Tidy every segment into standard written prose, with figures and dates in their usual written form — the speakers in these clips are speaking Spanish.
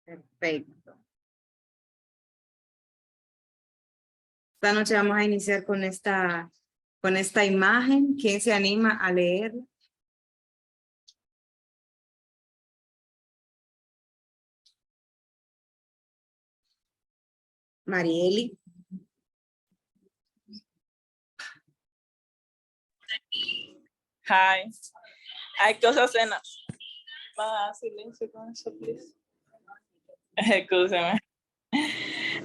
Perfecto. Esta noche vamos a iniciar con esta imagen. ¿Quién se anima a leer? Marieli. Hi. Hay cosas en... silencio con eso, please. Escúchame.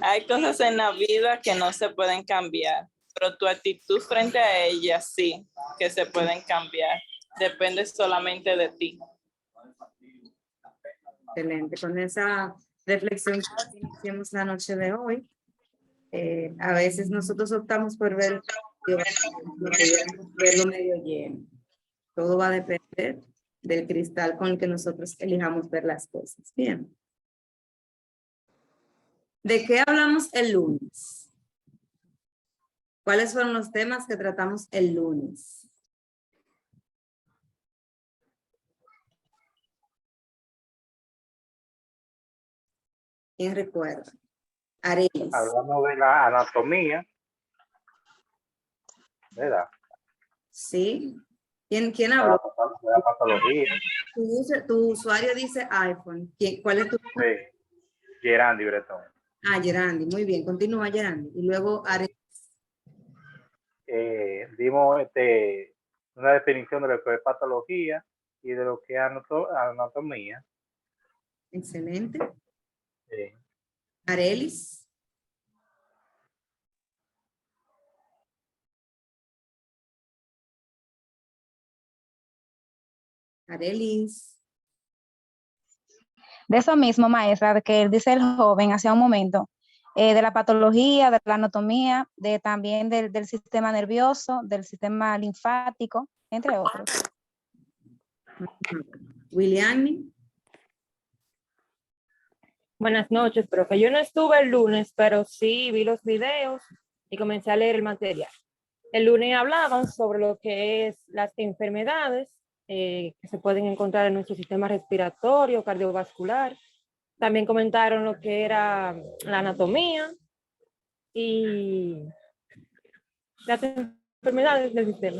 Hay cosas en la vida que no se pueden cambiar, pero tu actitud frente a ellas sí, que se pueden cambiar. Depende solamente de ti. Excelente. Con esa reflexión que iniciamos la noche de hoy, a veces nosotros optamos por ver verlo medio lleno. Todo va a depender del cristal con el que nosotros elijamos ver las cosas. Bien. ¿De qué hablamos el lunes? ¿Cuáles fueron los temas que tratamos el lunes? ¿Quién recuerda? Arelis. Hablamos de la anatomía, ¿verdad? Sí. ¿Quién habló? De la patología. Tu usuario dice iPhone. ¿Cuál es tu? Sí, Gerandi Bretón. Ah, Gerandi. Muy bien. Continúa, Gerandi. Y luego Arelis. Dimos una definición de lo que es patología y de lo que es anatomía. Excelente. Sí. Arelis. Arelis. De eso mismo, maestra, de que dice el joven hace un momento, de la patología, de la anatomía, también del sistema nervioso, del sistema linfático, entre otros. William. Buenas noches, profe. Yo no estuve el lunes, pero sí vi los videos y comencé a leer el material. El lunes hablaban sobre lo que es las enfermedades que se pueden encontrar en nuestro sistema respiratorio, cardiovascular. También comentaron lo que era la anatomía y las enfermedades del sistema.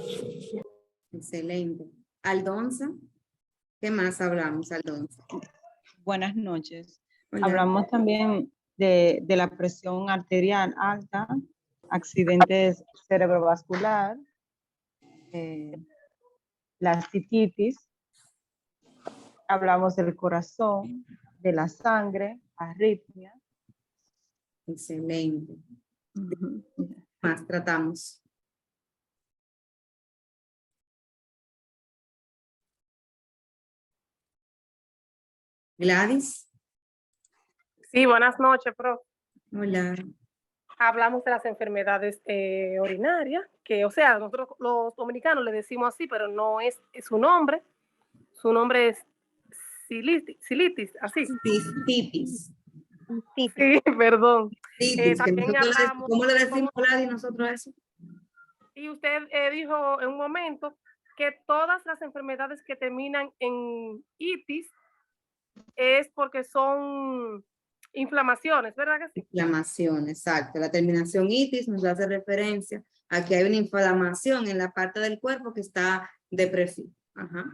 Excelente. Aldonza. ¿Qué más hablamos, Aldonza? Buenas noches. Hola. Hablamos también de la presión arterial alta, accidentes cerebrovascular, la cistitis. Hablamos del corazón, de la sangre, arritmia. Excelente. ¿Qué más tratamos? Gladys. Sí, buenas noches, profe. Hola. Hablamos de las enfermedades urinarias, que, o sea, nosotros los dominicanos le decimos así, pero no es su nombre. Su nombre es cilitis, así. Cistitis. Sí, perdón. Cistitis, También hablamos, ¿cómo le decimos, Gladys, nosotros eso? y usted dijo en un momento que todas las enfermedades que terminan en itis es porque son inflamaciones, ¿verdad que sí? Inflamación, exacto. La terminación itis nos hace referencia a que hay una inflamación en la parte del cuerpo que está depresiva. Ajá.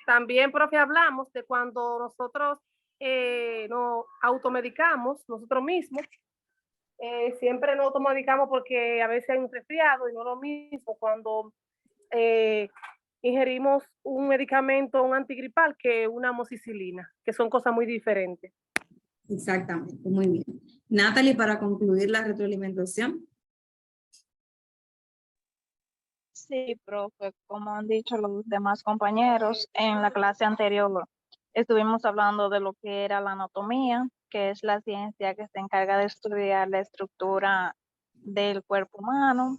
También, profe, hablamos de cuando nosotros nos automedicamos nosotros mismos. Siempre nos automedicamos porque a veces hay un resfriado y no lo mismo cuando ingerimos un medicamento, un antigripal, que una amoxicilina, que son cosas muy diferentes. Exactamente, muy bien. Natalie, para concluir la retroalimentación. Sí, profe, como han dicho los demás compañeros, en la clase anterior estuvimos hablando de lo que era la anatomía, que es la ciencia que se encarga de estudiar la estructura del cuerpo humano,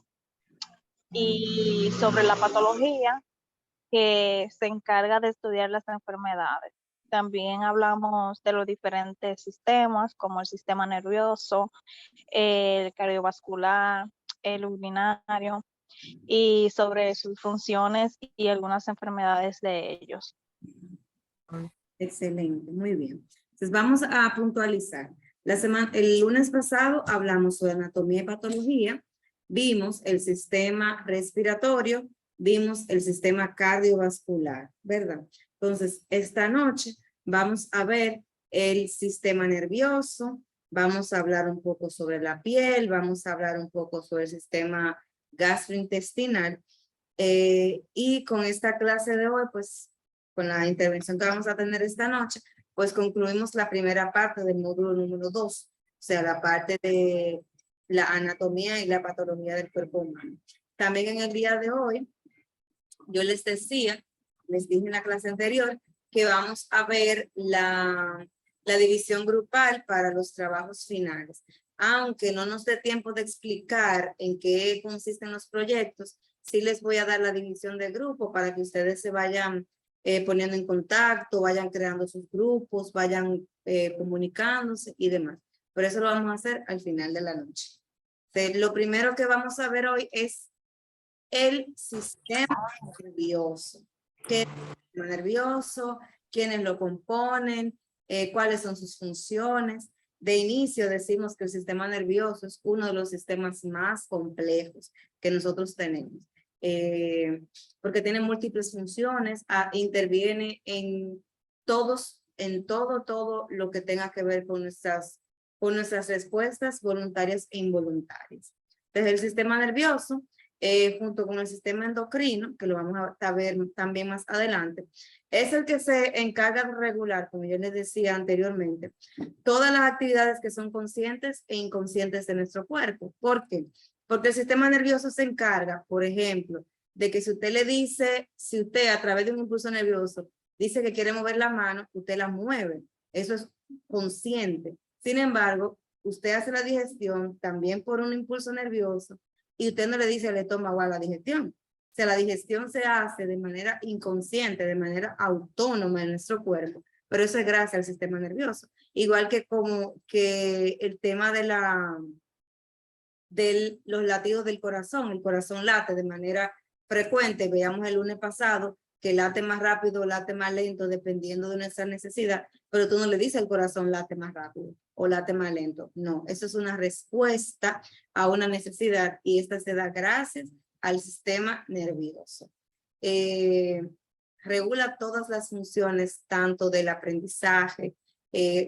y sobre la patología, que se encarga de estudiar las enfermedades. También hablamos de los diferentes sistemas, como el sistema nervioso, el cardiovascular, el urinario, y sobre sus funciones y algunas enfermedades de ellos. Excelente, muy bien. Entonces vamos a puntualizar. El lunes pasado hablamos sobre anatomía y patología, vimos el sistema respiratorio, vimos el sistema cardiovascular, ¿verdad? Entonces, esta noche vamos a ver el sistema nervioso, vamos a hablar un poco sobre la piel, vamos a hablar un poco sobre el sistema gastrointestinal. Y con esta clase de hoy, pues, con la intervención que vamos a tener esta noche, pues concluimos la primera parte del módulo número 2, o sea, la parte de la anatomía y la patología del cuerpo humano. También en el día de hoy, yo les dije en la clase anterior, que vamos a ver la división grupal para los trabajos finales. Aunque no nos dé tiempo de explicar en qué consisten los proyectos, sí les voy a dar la división de grupo para que ustedes se vayan poniendo en contacto, vayan creando sus grupos, vayan comunicándose y demás. Por eso lo vamos a hacer al final de la noche. Lo primero que vamos a ver hoy es el sistema nervioso. ¿Qué es el sistema nervioso? ¿Quiénes lo componen? ¿Cuáles son sus funciones? De inicio decimos que el sistema nervioso es uno de los sistemas más complejos que nosotros tenemos. Porque tiene múltiples funciones, interviene en todo lo que tenga que ver con nuestras respuestas voluntarias e involuntarias. Desde el sistema nervioso, junto con el sistema endocrino, que lo vamos a ver también más adelante, es el que se encarga de regular, como yo les decía anteriormente, todas las actividades que son conscientes e inconscientes de nuestro cuerpo. ¿Por qué? Porque el sistema nervioso se encarga, por ejemplo, de que si usted le dice, si usted a través de un impulso nervioso dice que quiere mover la mano, usted la mueve. Eso es consciente. Sin embargo, usted hace la digestión también por un impulso nervioso y usted no le dice al estómago a la digestión. O sea, la digestión se hace de manera inconsciente, de manera autónoma en nuestro cuerpo, pero eso es gracias al sistema nervioso. Igual que como que el tema de los latidos del corazón. El corazón late de manera frecuente. Veíamos el lunes pasado que late más rápido o late más lento dependiendo de nuestra necesidad, pero tú no le dices al corazón late más rápido o late más lento. No, eso es una respuesta a una necesidad y esta se da gracias al sistema nervioso. Regula todas las funciones, tanto del aprendizaje,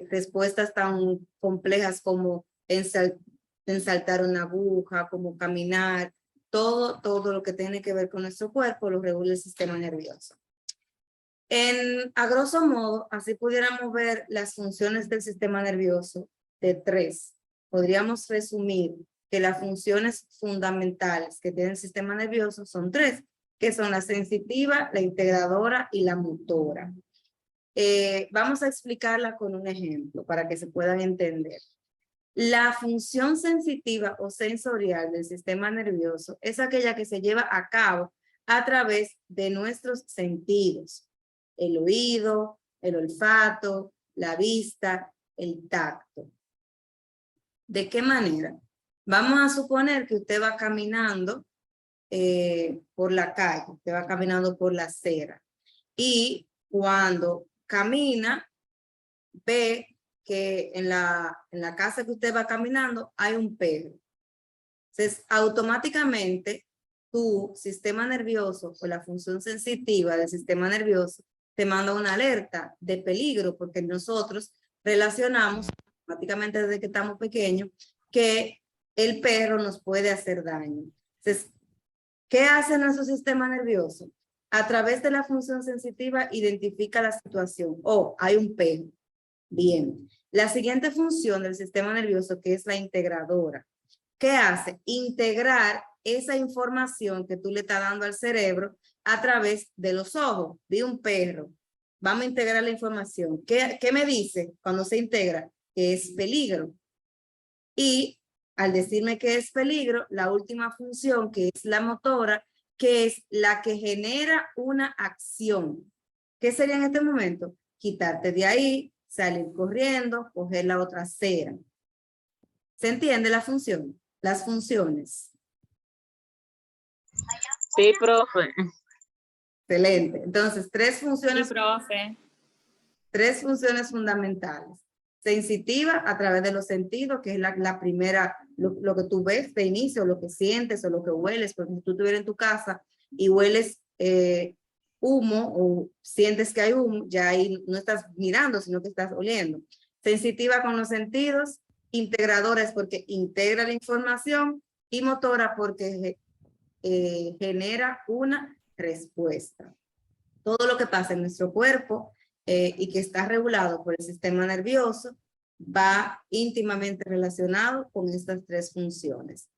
respuestas tan complejas como ensaltar una aguja, como caminar, todo lo que tiene que ver con nuestro cuerpo lo regula el sistema nervioso. A grosso modo, así pudiéramos ver las funciones del sistema nervioso de 3. Podríamos resumir que las funciones fundamentales que tiene el sistema nervioso son 3, que son la sensitiva, la integradora y la motora. Vamos a explicarla con un ejemplo para que se puedan entender. La función sensitiva o sensorial del sistema nervioso es aquella que se lleva a cabo a través de nuestros sentidos. El oído, el olfato, la vista, el tacto. ¿De qué manera? Vamos a suponer que usted va caminando por la calle, usted va caminando por la acera y cuando camina ve que en la casa que usted va caminando hay un perro. Entonces, automáticamente tu sistema nervioso o la función sensitiva del sistema nervioso te manda una alerta de peligro porque nosotros relacionamos automáticamente desde que estamos pequeños que el perro nos puede hacer daño. Entonces, ¿qué hace nuestro sistema nervioso? A través de la función sensitiva identifica la situación. Oh, hay un perro. Bien. La siguiente función del sistema nervioso, que es la integradora, ¿qué hace? Integrar esa información que tú le estás dando al cerebro a través de los ojos. Vi un perro. Vamos a integrar la información. ¿Qué me dice cuando se integra? Que es peligro. Y al decirme que es peligro, la última función, que es la motora, que es la que genera una acción. ¿Qué sería en este momento? Quitarte de ahí, salir corriendo, coger la otra acera. ¿Se entiende la función? Las funciones. Sí, profe. Excelente. Entonces, 3 funciones. Sí, profe. tres funciones fundamentales. Sensitiva a través de los sentidos, que es la primera, lo que tú ves de inicio, lo que sientes o lo que hueles, porque si tú estuvieras en tu casa y hueles humo o sientes que hay humo, ya ahí no estás mirando, sino que estás oliendo. Sensitiva con los sentidos, integradora es porque integra la información y motora porque genera una respuesta. Todo lo que pasa en nuestro cuerpo y que está regulado por el sistema nervioso va íntimamente relacionado con estas tres funciones.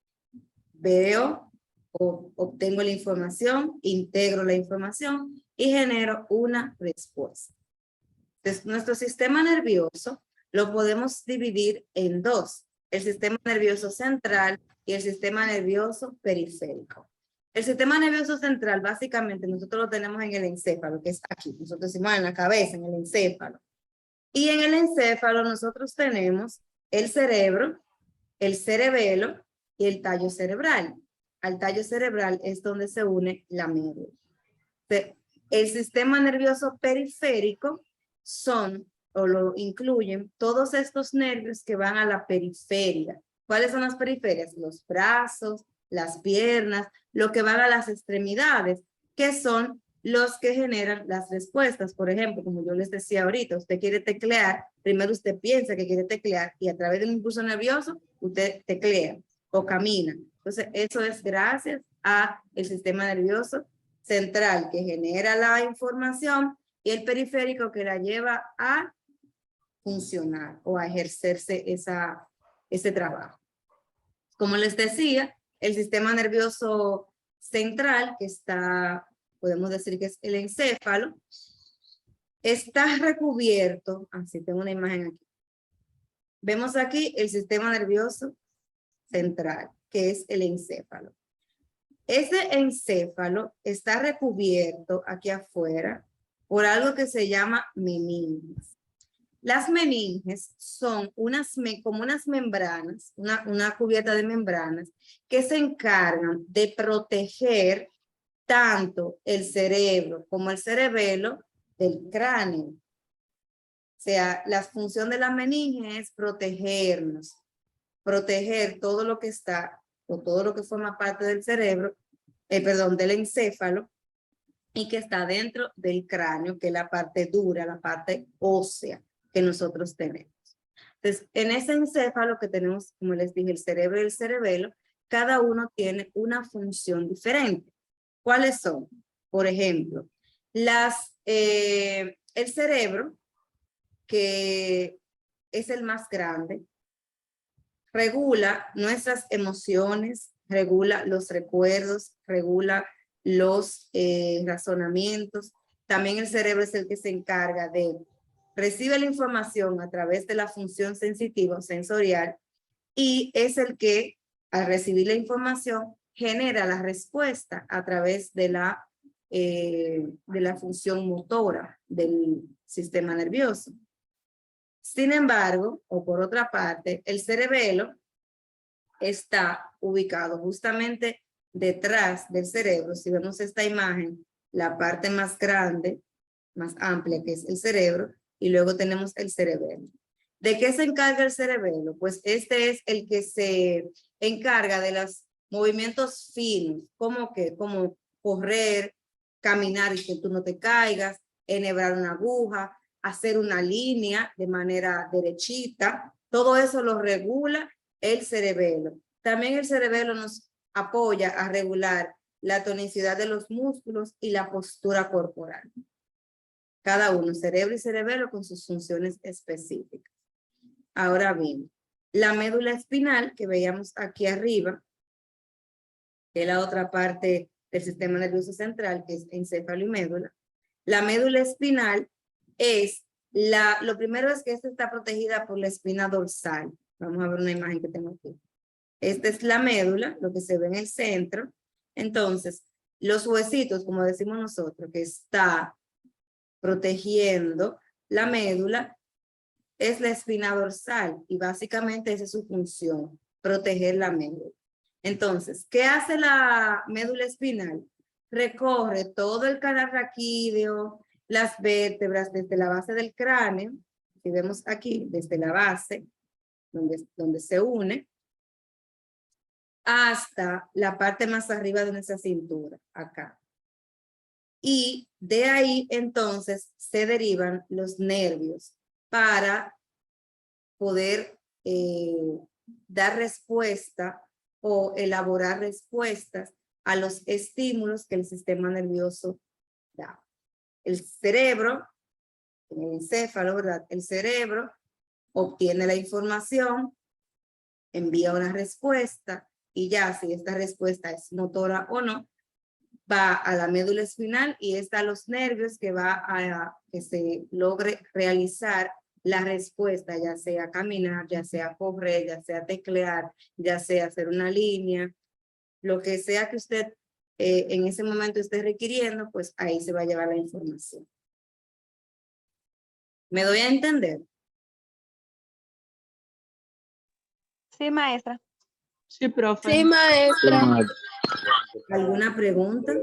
Veo o obtengo la información, integro la información y genero una respuesta. Entonces, nuestro sistema nervioso lo podemos dividir en dos: el sistema nervioso central y el sistema nervioso periférico. El sistema nervioso central, básicamente, nosotros lo tenemos en el encéfalo, que es aquí. Nosotros decimos en la cabeza, en el encéfalo. Y en el encéfalo nosotros tenemos el cerebro, el cerebelo y el tallo cerebral. Al tallo cerebral es donde se une la médula. El sistema nervioso periférico o lo incluyen todos estos nervios que van a la periferia. ¿Cuáles son las periferias? Los brazos, las piernas, lo que van a las extremidades, que son los que generan las respuestas. Por ejemplo, como yo les decía ahorita, usted quiere teclear, primero usted piensa que quiere teclear y a través del impulso nervioso usted teclea o camina. Entonces, eso es gracias al sistema nervioso central que genera la información y el periférico que la lleva a funcionar o a ejercerse ese trabajo. Como les decía, el sistema nervioso central, que está, podemos decir que es el encéfalo, está recubierto, así tengo una imagen aquí. Vemos aquí el sistema nervioso central, que es el encéfalo. Ese encéfalo está recubierto aquí afuera por algo que se llama meninges. Las meninges son como unas membranas, una cubierta de membranas que se encargan de proteger tanto el cerebro como el cerebelo del cráneo. O sea, la función de la meninge es protegernos, proteger todo lo que está o todo lo que forma parte del cerebro, del encéfalo, y que está dentro del cráneo, que es la parte dura, la parte ósea que nosotros tenemos. Entonces, en ese encéfalo que tenemos, como les dije, el cerebro y el cerebelo, cada uno tiene una función diferente. ¿Cuáles son? Por ejemplo, el cerebro, que es el más grande, regula nuestras emociones, regula los recuerdos, regula los razonamientos. También el cerebro es el que se encarga de recibir la información a través de la función sensitiva o sensorial y es el que al recibir la información genera la respuesta a través de la función motora del sistema nervioso. Sin embargo, o por otra parte, el cerebelo está ubicado justamente detrás del cerebro. Si vemos esta imagen, la parte más grande, más amplia, que es el cerebro, y luego tenemos el cerebelo. ¿De qué se encarga el cerebelo? Pues este es el que se encarga de los movimientos finos, como correr, caminar y que tú no te caigas, enhebrar una aguja, hacer una línea de manera derechita. Todo eso lo regula el cerebelo. También el cerebelo nos apoya a regular la tonicidad de los músculos y la postura corporal. Cada uno, cerebro y cerebelo, con sus funciones específicas. Ahora bien, la médula espinal que veíamos aquí arriba, que es la otra parte del sistema nervioso central, que es encéfalo y médula. La médula espinal es, lo primero es que esta está protegida por la espina dorsal. Vamos a ver una imagen que tengo aquí. Esta es la médula, lo que se ve en el centro. Entonces, los huesitos, como decimos nosotros, que está protegiendo la médula, es la espina dorsal y básicamente esa es su función, proteger la médula. Entonces, ¿qué hace la médula espinal? Recorre todo el canal raquídeo, las vértebras desde la base del cráneo, si vemos aquí, desde la base, donde se une, hasta la parte más arriba de nuestra cintura, acá. Y de ahí entonces se derivan los nervios para poder dar respuesta o elaborar respuestas a los estímulos que el sistema nervioso da. El cerebro, el encéfalo, ¿verdad? El cerebro obtiene la información, envía una respuesta y ya si esta respuesta es motora o no, va a la médula espinal y está a los nervios que va a que se logre realizar la respuesta, ya sea caminar, ya sea correr, ya sea teclear, ya sea hacer una línea, lo que sea que usted en ese momento esté requiriendo, pues ahí se va a llevar la información. ¿Me doy a entender? Sí, maestra. Sí, profe. Sí, maestra. ¿Alguna pregunta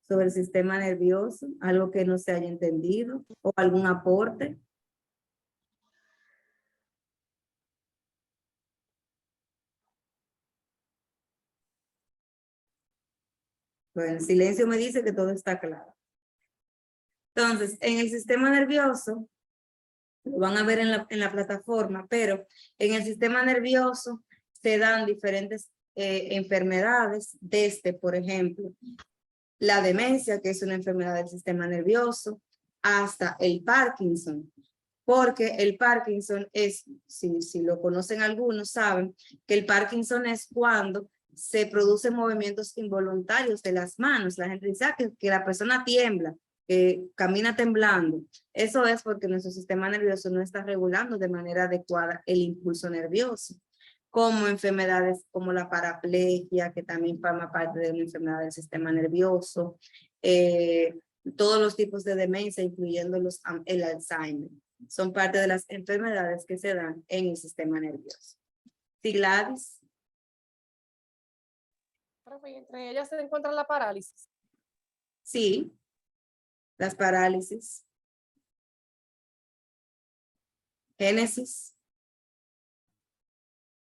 sobre el sistema nervioso? ¿Algo que no se haya entendido? ¿O algún aporte? Bueno, el silencio me dice que todo está claro. Entonces, en el sistema nervioso, lo van a ver en la plataforma, pero en el sistema nervioso se dan diferentes enfermedades, desde, por ejemplo, la demencia, que es una enfermedad del sistema nervioso, hasta el Parkinson, porque el Parkinson es, si lo conocen algunos, saben que el Parkinson es cuando se producen movimientos involuntarios de las manos. La gente dice que la persona tiembla, que camina temblando. Eso es porque nuestro sistema nervioso no está regulando de manera adecuada el impulso nervioso, como enfermedades como la paraplegia, que también forma parte de una enfermedad del sistema nervioso, todos los tipos de demencia, incluyendo el Alzheimer, son parte de las enfermedades que se dan en el sistema nervioso. ¿Sí, Gladys? Profe, y entre ellas se encuentra la parálisis. Sí, las parálisis. Génesis.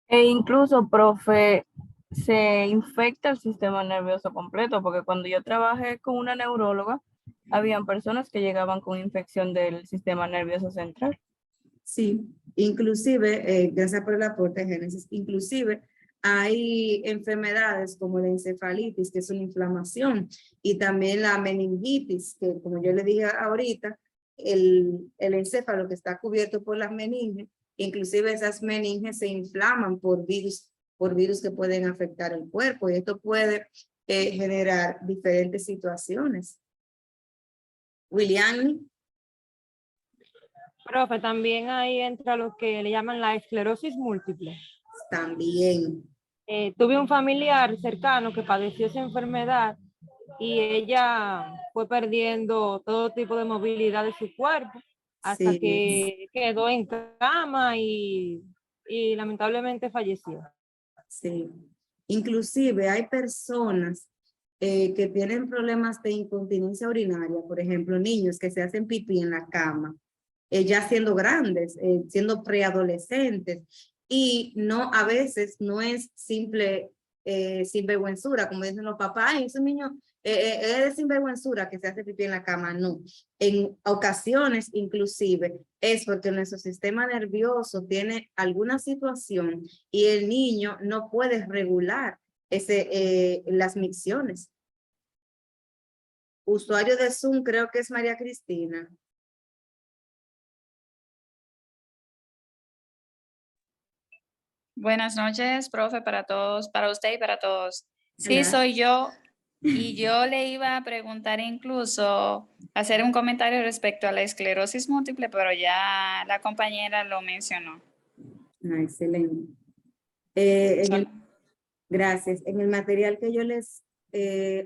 E incluso, profe, se infecta el sistema nervioso completo, porque cuando yo trabajé con una neuróloga, habían personas que llegaban con infección del sistema nervioso central. Sí, inclusive, gracias por el aporte, Génesis, inclusive hay enfermedades como la encefalitis, que es una inflamación, y también la meningitis, que como yo le dije ahorita, el encéfalo que está cubierto por las meninges, inclusive esas meninges se inflaman por virus que pueden afectar el cuerpo, y esto puede generar diferentes situaciones. William. Profe, también ahí entra lo que le llaman la esclerosis múltiple. También. Tuve un familiar cercano que padeció esa enfermedad y ella fue perdiendo todo tipo de movilidad de su cuerpo hasta Sí. que quedó en cama y lamentablemente falleció. Sí. Inclusive hay personas que tienen problemas de incontinencia urinaria, por ejemplo, niños que se hacen pipí en la cama, ya siendo grandes, siendo preadolescentes, y no, a veces no es simple sinvergüenzura, como dicen los papás, ay, ese niño es sinvergüenzura que se hace pipí en la cama. No, en ocasiones inclusive es porque nuestro sistema nervioso tiene alguna situación y el niño no puede regular las micciones. Usuario de Zoom creo que es María Cristina. Buenas noches, profe, para todos, para usted y para todos. Sí, Hola. soy yo. Y yo le iba a preguntar incluso, hacer un comentario respecto a la esclerosis múltiple, pero ya la compañera lo mencionó. Ah, excelente. Gracias. En el material que yo les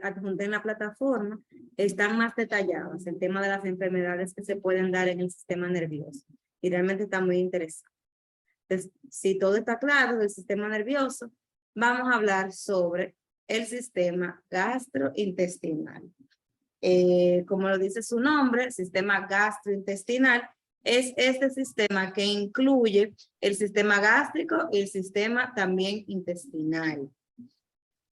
adjunté en la plataforma, están más detalladas el tema de las enfermedades que se pueden dar en el sistema nervioso. Y realmente está muy interesante. Entonces, si todo está claro del sistema nervioso, vamos a hablar sobre el sistema gastrointestinal. como lo dice su nombre, sistema gastrointestinal, es este sistema que incluye el sistema gástrico y el sistema también intestinal.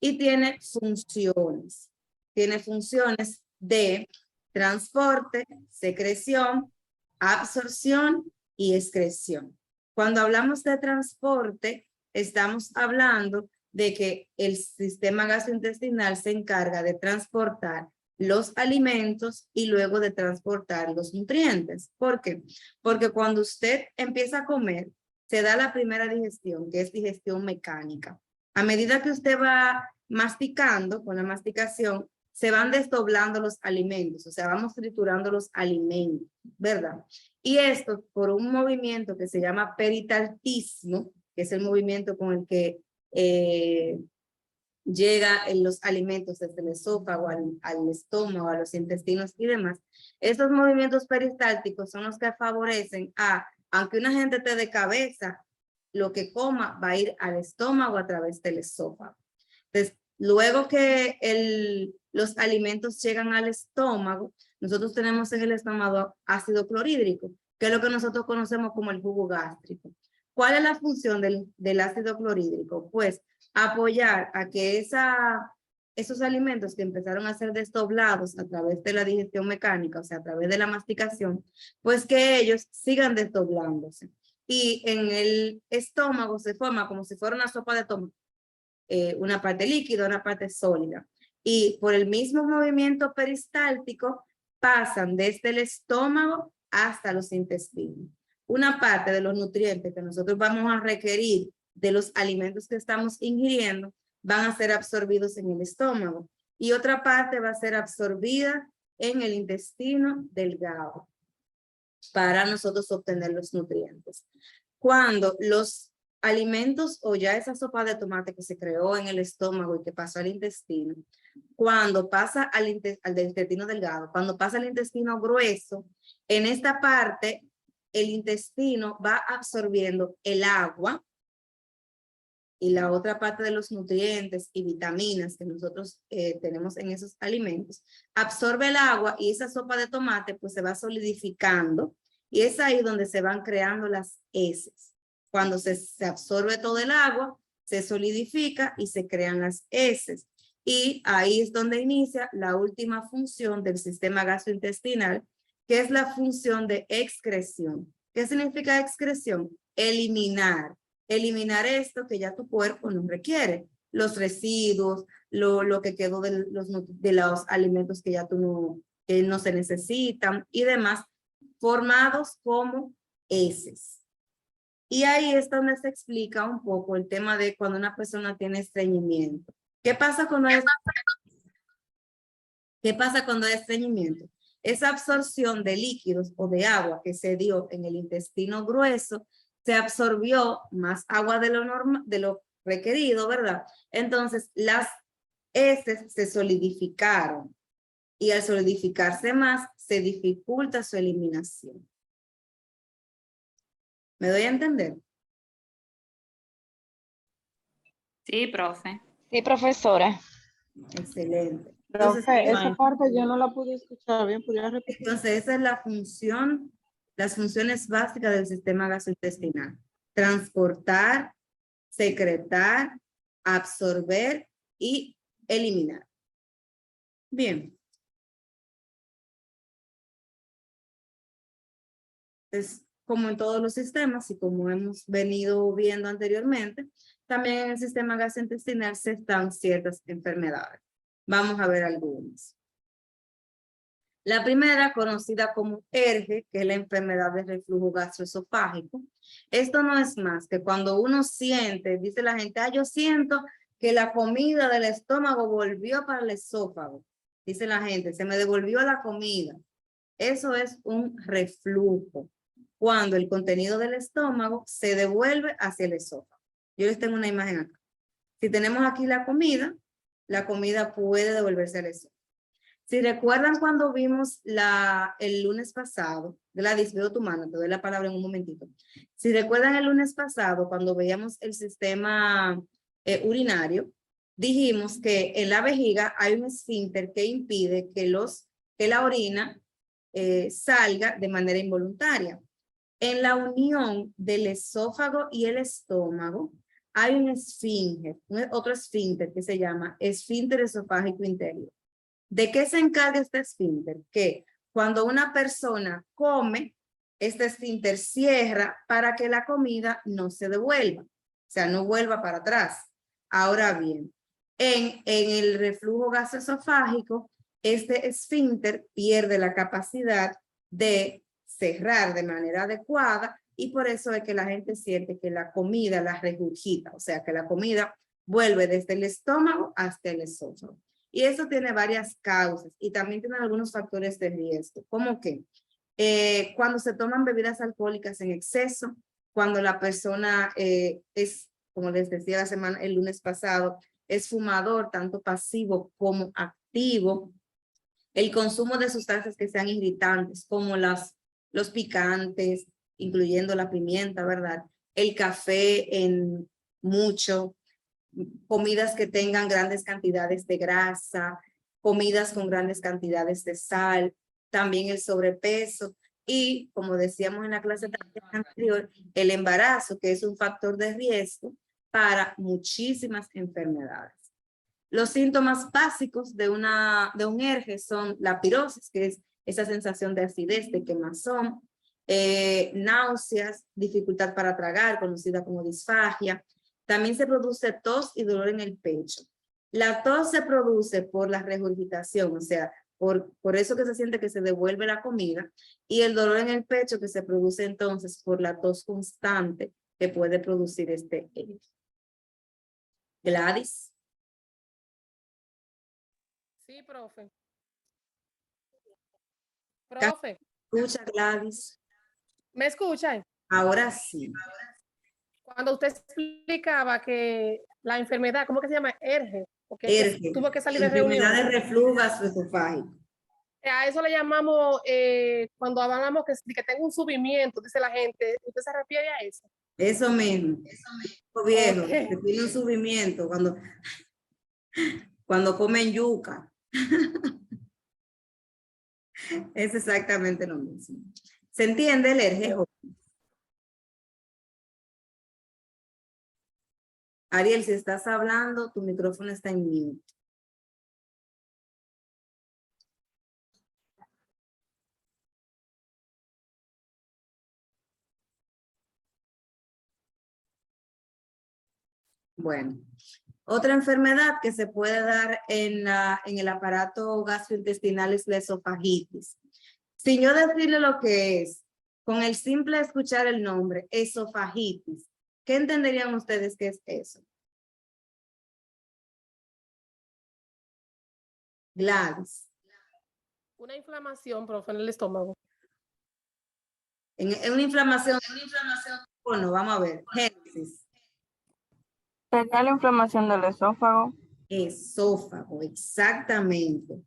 Y tiene funciones. Tiene funciones de transporte, secreción, absorción y excreción. Cuando hablamos de transporte, estamos hablando de que el sistema gastrointestinal se encarga de transportar los alimentos y luego de transportar los nutrientes. ¿Por qué? Porque cuando usted empieza a comer, se da la primera digestión, que es digestión mecánica. A medida que usted va masticando, con la masticación, se van desdoblando los alimentos, o sea, vamos triturando los alimentos, ¿verdad? Y esto por un movimiento que se llama peristaltismo, que es el movimiento con el que llega en los alimentos desde el esófago al estómago, a los intestinos y demás. Estos movimientos peristálticos son los que favorecen aunque una gente esté de cabeza, lo que coma va a ir al estómago a través del esófago. Entonces, luego que los alimentos llegan al estómago, nosotros tenemos en el estómago ácido clorhídrico, que es lo que nosotros conocemos como el jugo gástrico. ¿Cuál es la función del ácido clorhídrico? Pues apoyar a que esos alimentos que empezaron a ser desdoblados a través de la digestión mecánica, o sea, a través de la masticación, pues que ellos sigan desdoblándose. Y en el estómago se forma como si fuera una sopa de tomate, una parte líquida, una parte sólida. Y por el mismo movimiento peristáltico pasan desde el estómago hasta los intestinos. Una parte de los nutrientes que nosotros vamos a requerir de los alimentos que estamos ingiriendo van a ser absorbidos en el estómago y otra parte va a ser absorbida en el intestino delgado para nosotros obtener los nutrientes. Cuando los alimentos o ya esa sopa de tomate que se creó en el estómago y que pasó al intestino, cuando pasa al intestino delgado, cuando pasa al intestino grueso, en esta parte el intestino va absorbiendo el agua y la otra parte de los nutrientes y vitaminas que nosotros tenemos en esos alimentos, absorbe el agua y esa sopa de tomate pues se va solidificando y es ahí donde se van creando las heces. Cuando se absorbe todo el agua, se solidifica y se crean las heces. Y ahí es donde inicia la última función del sistema gastrointestinal, que es la función de excreción. ¿Qué significa excreción? Eliminar. Eliminar esto que ya tu cuerpo no requiere. Los residuos, lo que quedó de los alimentos que ya que no se necesitan y demás, formados como heces. Y ahí es donde se explica un poco el tema de cuando una persona tiene estreñimiento. ¿Qué pasa cuando hay estreñimiento? Esa absorción de líquidos o de agua que se dio en el intestino grueso, se absorbió más agua de lo requerido, ¿verdad? Entonces, las heces se solidificaron y al solidificarse más, se dificulta su eliminación. ¿Me doy a entender? Sí, profe. Sí, profesora. Excelente. Entonces, Profe, esa parte yo no la pude escuchar bien, ¿podría repetir? Entonces, esa es la función, las funciones básicas del sistema gastrointestinal. Transportar, secretar, absorber y eliminar. Bien. Entonces, como en todos los sistemas y como hemos venido viendo anteriormente, también en el sistema gastrointestinal se están ciertas enfermedades. Vamos a ver algunas. La primera, conocida como ERGE, que es la enfermedad de reflujo gastroesofágico. Esto no es más que cuando uno siente, dice la gente, yo siento que la comida del estómago volvió para el esófago. Dice la gente, se me devolvió la comida. Eso es un reflujo, cuando el contenido del estómago se devuelve hacia el esófago. Yo les tengo una imagen acá. Si tenemos aquí la comida puede devolverse al esófago. Si recuerdan cuando vimos el lunes pasado, Gladys, veo tu mano, te doy la palabra en un momentito. Si recuerdan el lunes pasado, cuando veíamos el sistema urinario, dijimos que en la vejiga hay un esfínter que impide que los que la orina salga de manera involuntaria. En la unión del esófago y el estómago hay un esfínter, otro esfínter que se llama esfínter esofágico interior. ¿De qué se encarga este esfínter? Que cuando una persona come, este esfínter cierra para que la comida no se devuelva, o sea, no vuelva para atrás. Ahora bien, en el reflujo gastroesofágico, este esfínter pierde la capacidad de cerrar de manera adecuada y por eso es que la gente siente que la comida la regurgita, o sea, que la comida vuelve desde el estómago hasta el esófago. Y eso tiene varias causas y también tiene algunos factores de riesgo, como que cuando se toman bebidas alcohólicas en exceso, cuando la persona es, como les decía el lunes pasado, es fumador, tanto pasivo como activo, el consumo de sustancias que sean irritantes, como los picantes, incluyendo la pimienta, ¿verdad? El café en mucho, comidas que tengan grandes cantidades de grasa, comidas con grandes cantidades de sal, también el sobrepeso y, como decíamos en la clase anterior, el embarazo, que es un factor de riesgo para muchísimas enfermedades. Los síntomas básicos de un ERGE son la pirosis, que es esa sensación de acidez, de quemazón, náuseas, dificultad para tragar, conocida como disfagia. También se produce tos y dolor en el pecho. La tos se produce por la regurgitación, o sea, por eso que se siente que se devuelve la comida, y el dolor en el pecho que se produce entonces por la tos constante que puede producir este ERGE. Gladys. Sí, profe. Profe, Escucha, Gladys. ¿me escuchan? Ahora sí. Cuando usted explicaba que la enfermedad, ¿cómo que se llama? ERGE, porque ERGE, tuvo que salir de reunión. enfermedad de reflujo gastroesofágico. A eso le llamamos, cuando hablamos que tengo un subimiento, dice la gente, ¿usted se refiere a eso? Eso mismo. Viejo, Okay. que tiene un subimiento cuando comen yuca. Es exactamente lo mismo. ¿Se entiende el ERGE? Ariel, si estás hablando, tu micrófono está en mute. Bueno, otra enfermedad que se puede dar en el aparato gastrointestinal es la esofagitis. Si yo decirle lo que es, con el simple escuchar el nombre, esofagitis, ¿qué entenderían ustedes que es eso? Gladys. Una inflamación, profe, en el estómago. En una inflamación, bueno, vamos a ver, Génesis. Sería la inflamación del esófago. Esófago, exactamente.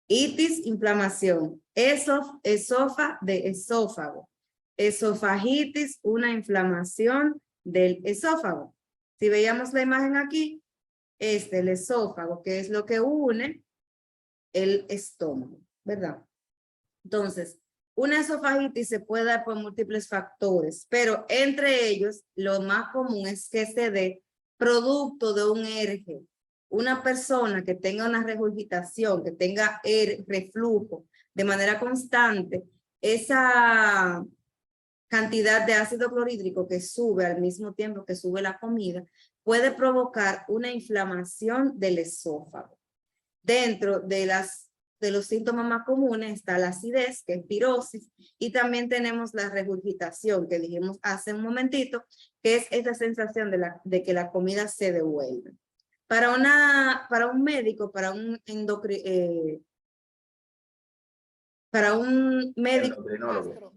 Itis, inflamación. Esofa de esófago. Esofagitis, una inflamación del esófago. Si veíamos la imagen aquí, es del esófago, que es lo que une el estómago, ¿verdad? Entonces, una esofagitis se puede dar por múltiples factores, pero entre ellos, lo más común es que se dé producto de un ERGE. Una persona que tenga una regurgitación, que tenga reflujo de manera constante, esa cantidad de ácido clorhídrico que sube al mismo tiempo que sube la comida, puede provocar una inflamación del esófago. Dentro de los síntomas más comunes está la acidez, que es pirosis, y también tenemos la regurgitación, que dijimos hace un momentito, que es esa sensación de que la comida se devuelve. Para un médico, para un médico,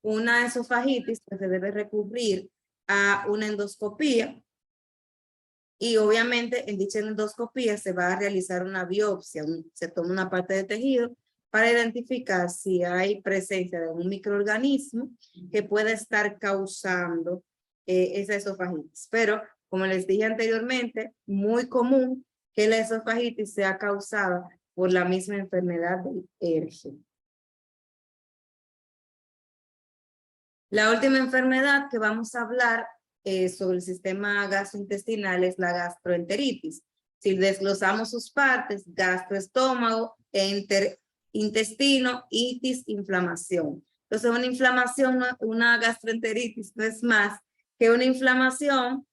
una esofagitis, pues se debe recurrir a una endoscopía. Y obviamente en dicha endoscopía se va a realizar una biopsia, se toma una parte de tejido para identificar si hay presencia de un microorganismo que pueda estar causando esa esofagitis. Pero como les dije anteriormente, muy común que la esofagitis sea causada por la misma enfermedad del ERGE. La última enfermedad que vamos a hablar sobre el sistema gastrointestinal es la gastroenteritis. Si desglosamos sus partes, gastroestómago, intestino, itis, inflamación. Entonces, una inflamación, una gastroenteritis no es más que una inflamación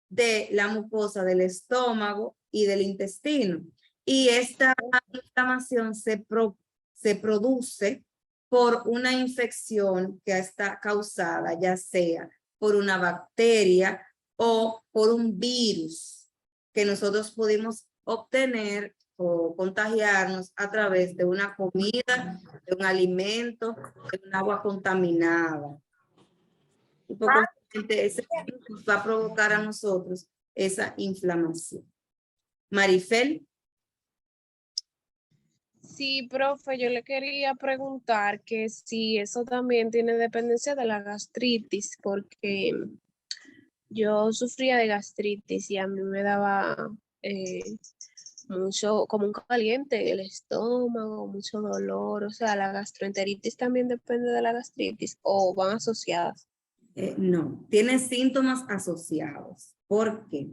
de la mucosa del estómago y del intestino. Y esta inflamación se produce por una infección que está causada, ya sea por una bacteria o por un virus que nosotros pudimos obtener o contagiarnos a través de una comida, de un alimento, de un agua contaminada. Y por consiguiente, ese virus va a provocar a nosotros esa inflamación. Marifel. Sí, profe, yo le quería preguntar que si eso también tiene dependencia de la gastritis, porque yo sufría de gastritis y a mí me daba mucho, como un caliente el estómago, mucho dolor. O sea, ¿la gastroenteritis también depende de la gastritis o van asociadas? No, tiene síntomas asociados. ¿Por qué?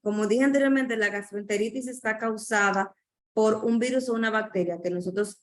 Como dije anteriormente, la gastroenteritis está causada por un virus o una bacteria que nosotros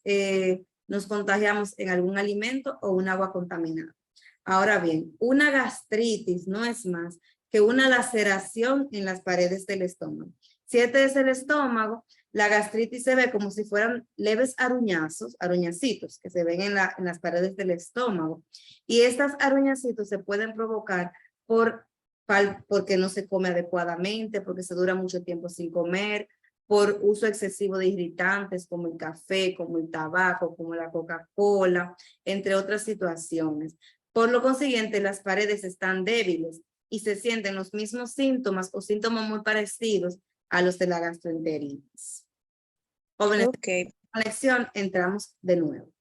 nos contagiamos en algún alimento o un agua contaminada. Ahora bien, una gastritis no es más que una laceración en las paredes del estómago. Si este es el estómago, la gastritis se ve como si fueran leves aruñacitos que se ven en las paredes del estómago. Y estas aruñacitos se pueden provocar porque no se come adecuadamente, porque se dura mucho tiempo sin comer, por uso excesivo de irritantes como el café, como el tabaco, como la Coca-Cola, entre otras situaciones. Por lo consiguiente, las paredes están débiles y se sienten los mismos síntomas o síntomas muy parecidos a los de la gastroenteritis. Jóvenes, en la lección entramos de nuevo.